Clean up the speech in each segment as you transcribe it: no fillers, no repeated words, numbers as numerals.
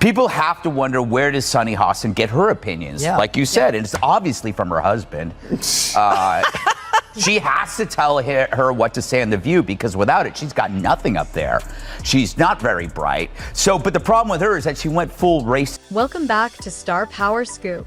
People have to wonder, where does Sunny Hostin get her opinions? Yeah. Like you said, and it's obviously from her husband. She has to tell her what to say on The View, because without it, she's got nothing up there. She's not very bright. But the problem with her is that she went full race. Welcome back to Star Power Scoop.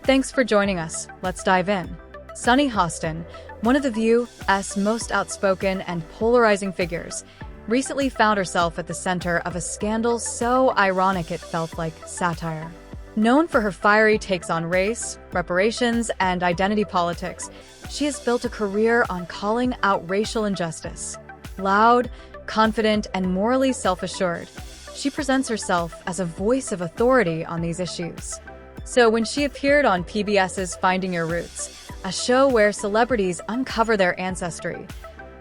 Thanks for joining us. Let's dive in. Sunny Hostin, one of The View's most outspoken and polarizing figures, recently found herself at the center of a scandal so ironic it felt like satire. Known for her fiery takes on race, reparations, and identity politics, she has built a career on calling out racial injustice. Loud, confident, and morally self-assured, she presents herself as a voice of authority on these issues. So when she appeared on PBS's Finding Your Roots, a show where celebrities uncover their ancestry,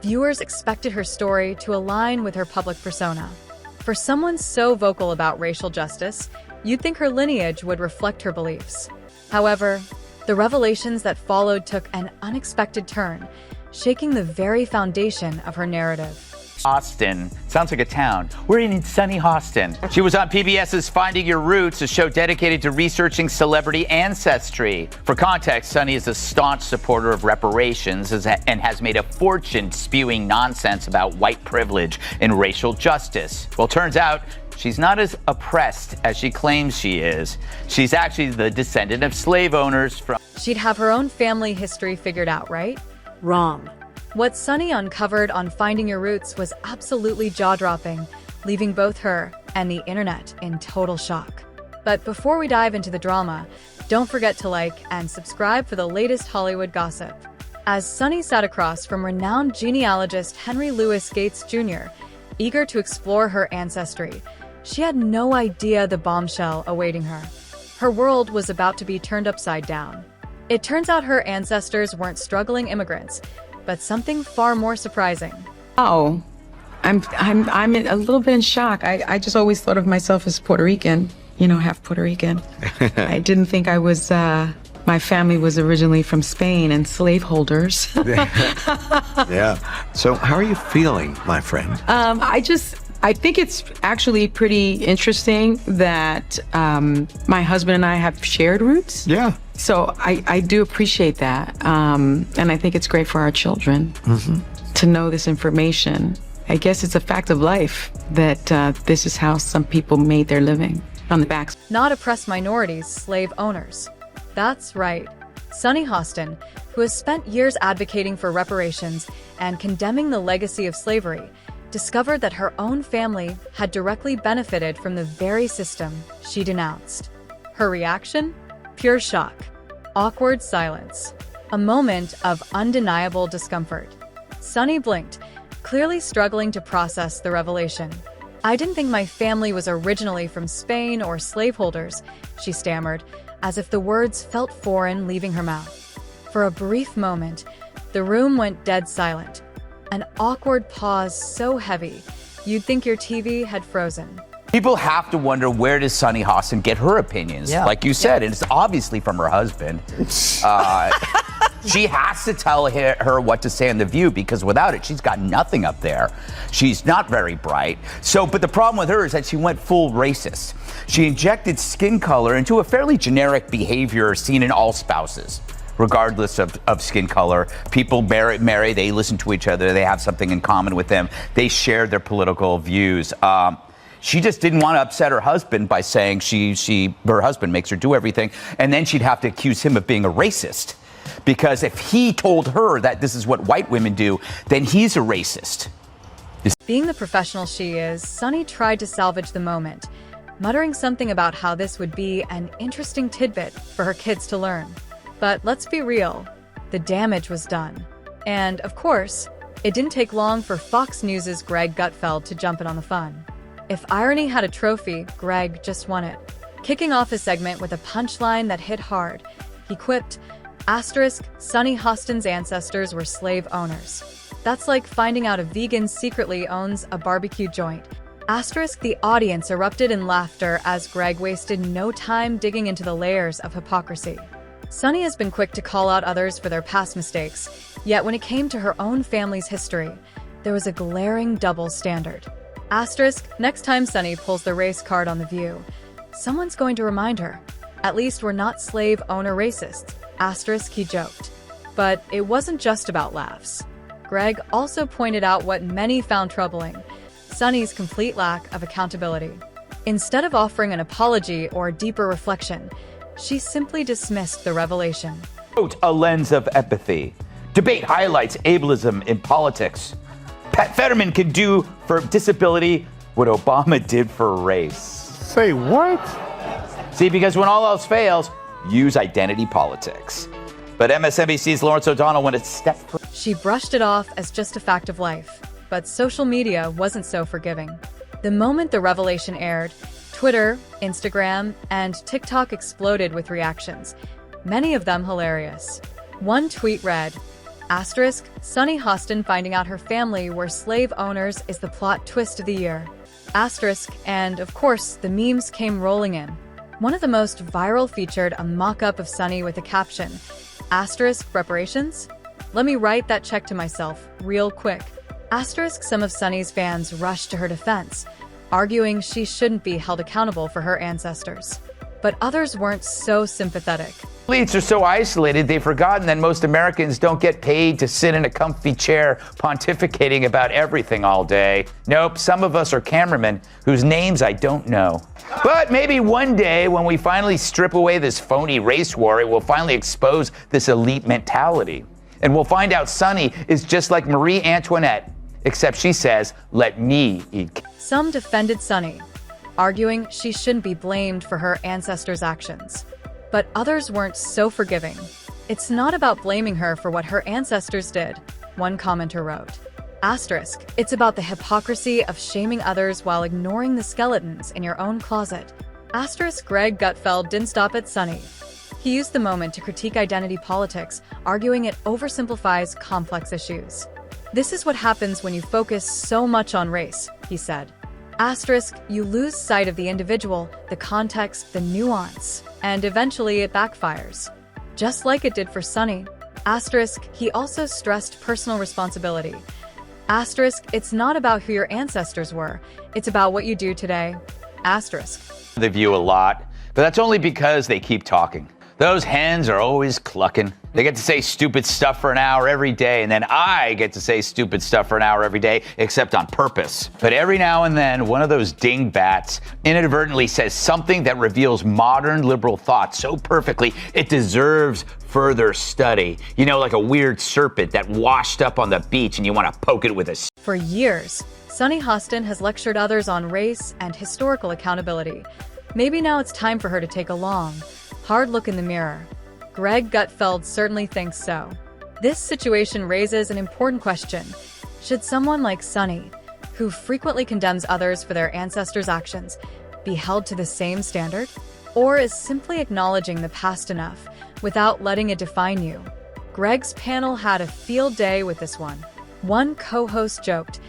viewers expected her story to align with her public persona. For someone so vocal about racial justice, you'd think her lineage would reflect her beliefs. However, the revelations that followed took an unexpected turn, shaking the very foundation of her narrative. Hostin sounds like a town. We're in Sunny Hostin. She was on PBS's Finding Your Roots, a show dedicated to researching celebrity ancestry. For context, Sunny is a staunch supporter of reparations and has made a fortune spewing nonsense about white privilege and racial justice. Well, turns out she's not as oppressed as she claims she is. She's actually the descendant of slave owners from... She'd have her own family history figured out, right? Wrong. What Sunny uncovered on Finding Your Roots was absolutely jaw-dropping, leaving both her and the internet in total shock. But before we dive into the drama, don't forget to like and subscribe for the latest Hollywood gossip. As Sunny sat across from renowned genealogist Henry Louis Gates Jr., eager to explore her ancestry, she had no idea the bombshell awaiting her. Her world was about to be turned upside down. It turns out her ancestors weren't struggling immigrants, but something far more surprising. Oh, I'm a little bit in shock. I just always thought of myself as Puerto Rican, half Puerto Rican. I didn't think I was, my family was originally from Spain and slaveholders. Yeah. So how are you feeling, my friend? I think it's actually pretty interesting that my husband and I have shared roots. Yeah. So I do appreciate that. And I think it's great for our children to know this information. I guess it's a fact of life that this is how some people made their living, on the backs. Not oppressed minorities, slave owners. That's right. Sunny Hostin, who has spent years advocating for reparations and condemning the legacy of slavery, discovered that her own family had directly benefited from the very system she denounced. Her reaction? Pure shock. Awkward silence. A moment of undeniable discomfort. Sunny blinked, clearly struggling to process the revelation. "I didn't think my family was originally from Spain or slaveholders," she stammered, as if the words felt foreign leaving her mouth. For a brief moment, the room went dead silent. An awkward pause so heavy, you'd think your TV had frozen. People have to wonder, where does Sunny Hostin get her opinions? Yeah. Like you said, and it's obviously from her husband. She has to tell her what to say on The View, because without it, she's got nothing up there. She's not very bright. But the problem with her is that she went full racist. She injected skin color into a fairly generic behavior seen in all spouses. Regardless of skin color, people marry, they listen to each other, they have something in common with them, they share their political views. She just didn't want to upset her husband by saying her husband makes her do everything, and then she'd have to accuse him of being a racist. Because if he told her that this is what white women do, then he's a racist. Being the professional she is, Sunny tried to salvage the moment, muttering something about how this would be an interesting tidbit for her kids to learn. But let's be real, the damage was done. And, of course, it didn't take long for Fox News' Greg Gutfeld to jump in on the fun. If irony had a trophy, Greg just won it. Kicking off his segment with a punchline that hit hard, he quipped, "Sunny Hostin's ancestors were slave owners. That's like finding out a vegan secretly owns a barbecue joint." The audience erupted in laughter as Greg wasted no time digging into the layers of hypocrisy. Sunny has been quick to call out others for their past mistakes, yet when it came to her own family's history, there was a glaring double standard. Next time Sunny pulls the race card on The View, Someone's going to remind her. At least we're not slave owner racists, asterisk, he joked. But it wasn't just about laughs. Greg also pointed out what many found troubling: Sunny's complete lack of accountability. Instead of offering an apology or deeper reflection, she simply dismissed the revelation. Quote, a lens of empathy. Debate highlights ableism in politics. Pat Fetterman can do for disability what Obama did for race. Say what? See, because when all else fails, use identity politics. But MSNBC's Lawrence O'Donnell went a step further. She brushed it off as just a fact of life, but social media wasn't so forgiving. The moment the revelation aired, Twitter, Instagram, and TikTok exploded with reactions, many of them hilarious. One tweet read, asterisk, Sunny Hostin finding out her family were slave owners is the plot twist of the year. Asterisk, and of course, the memes came rolling in. One of the most viral featured a mock-up of Sunny with a caption, asterisk, reparations? Let me write that check to myself, real quick. Asterisk, some of Sunny's fans rushed to her defense, arguing she shouldn't be held accountable for her ancestors. But others weren't so sympathetic. Elites are so isolated, they've forgotten that most Americans don't get paid to sit in a comfy chair pontificating about everything all day. Nope, some of us are cameramen whose names I don't know. But maybe one day when we finally strip away this phony race war, it will finally expose this elite mentality. And we'll find out Sunny is just like Marie Antoinette, except she says, let me eat. Some defended Sunny, arguing she shouldn't be blamed for her ancestors' actions. But others weren't so forgiving. It's not about blaming her for what her ancestors did, one commenter wrote. Asterisk, it's about the hypocrisy of shaming others while ignoring the skeletons in your own closet. Asterisk, Greg Gutfeld didn't stop at Sunny. He used the moment to critique identity politics, arguing it oversimplifies complex issues. This is what happens when you focus so much on race, he said. Asterisk, you lose sight of the individual, the context, the nuance, and eventually it backfires. Just like it did for Sunny. Asterisk, he also stressed personal responsibility. Asterisk, it's not about who your ancestors were, it's about what you do today. Asterisk. They view a lot, but that's only because they keep talking. Those hens are always clucking. They get to say stupid stuff for an hour every day, and then I get to say stupid stuff for an hour every day, except on purpose. But every now and then, one of those dingbats inadvertently says something that reveals modern liberal thought so perfectly, it deserves further study. You know, like a weird serpent that washed up on the beach and you want to poke it with a... For years, Sunny Hostin has lectured others on race and historical accountability. Maybe now it's time for her to take a long, hard look in the mirror. Greg Gutfeld certainly thinks so. This situation raises an important question. Should someone like Sunny, who frequently condemns others for their ancestors' actions, be held to the same standard? Or is simply acknowledging the past enough without letting it define you? Greg's panel had a field day with this one. One co-host joked,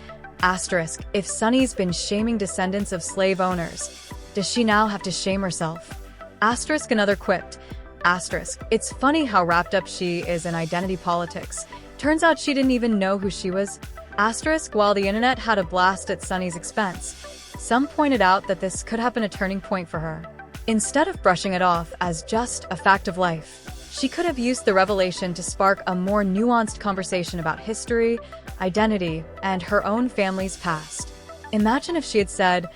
asterisk, if Sunny's been shaming descendants of slave owners, does she now have to shame herself? Asterisk, another quipped, asterisk, it's funny how wrapped up she is in identity politics. Turns out she didn't even know who she was. Asterisk, while the internet had a blast at Sunny's expense, some pointed out that this could have been a turning point for her. Instead of brushing it off as just a fact of life, she could have used the revelation to spark a more nuanced conversation about history, identity, and her own family's past. Imagine if she had said,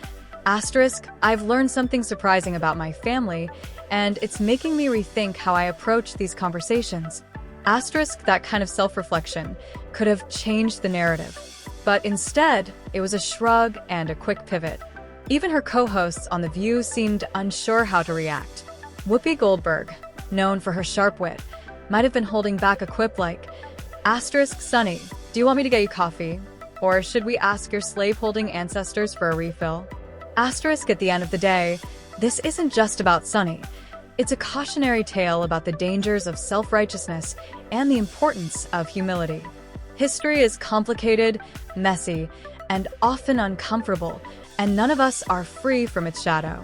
asterisk, I've learned something surprising about my family, and it's making me rethink how I approach these conversations. Asterisk, that kind of self-reflection could have changed the narrative. But instead, it was a shrug and a quick pivot. Even her co-hosts on The View seemed unsure how to react. Whoopi Goldberg, known for her sharp wit, might have been holding back a quip like, asterisk, Sunny, do you want me to get you coffee? Or should we ask your slave-holding ancestors for a refill? Asterisk, at the end of the day, this isn't just about Sunny. It's a cautionary tale about the dangers of self-righteousness and the importance of humility. History is complicated, messy, and often uncomfortable, and none of us are free from its shadow.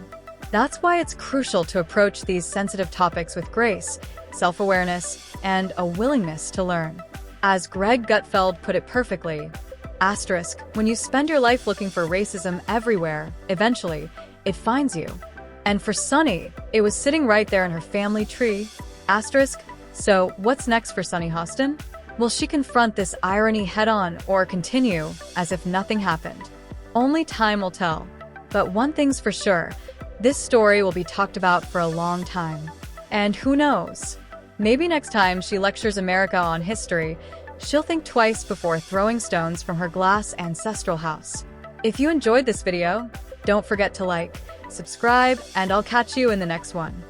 That's why it's crucial to approach these sensitive topics with grace, self-awareness, and a willingness to learn. As Greg Gutfeld put it perfectly, asterisk, when you spend your life looking for racism everywhere, eventually, it finds you. And for Sunny, it was sitting right there in her family tree. Asterisk. So, what's next for Sunny Hostin? Will she confront this irony head-on or continue as if nothing happened? Only time will tell. But one thing's for sure, this story will be talked about for a long time. And who knows? Maybe next time she lectures America on history, she'll think twice before throwing stones from her glass ancestral house. If you enjoyed this video, don't forget to like, subscribe, and I'll catch you in the next one.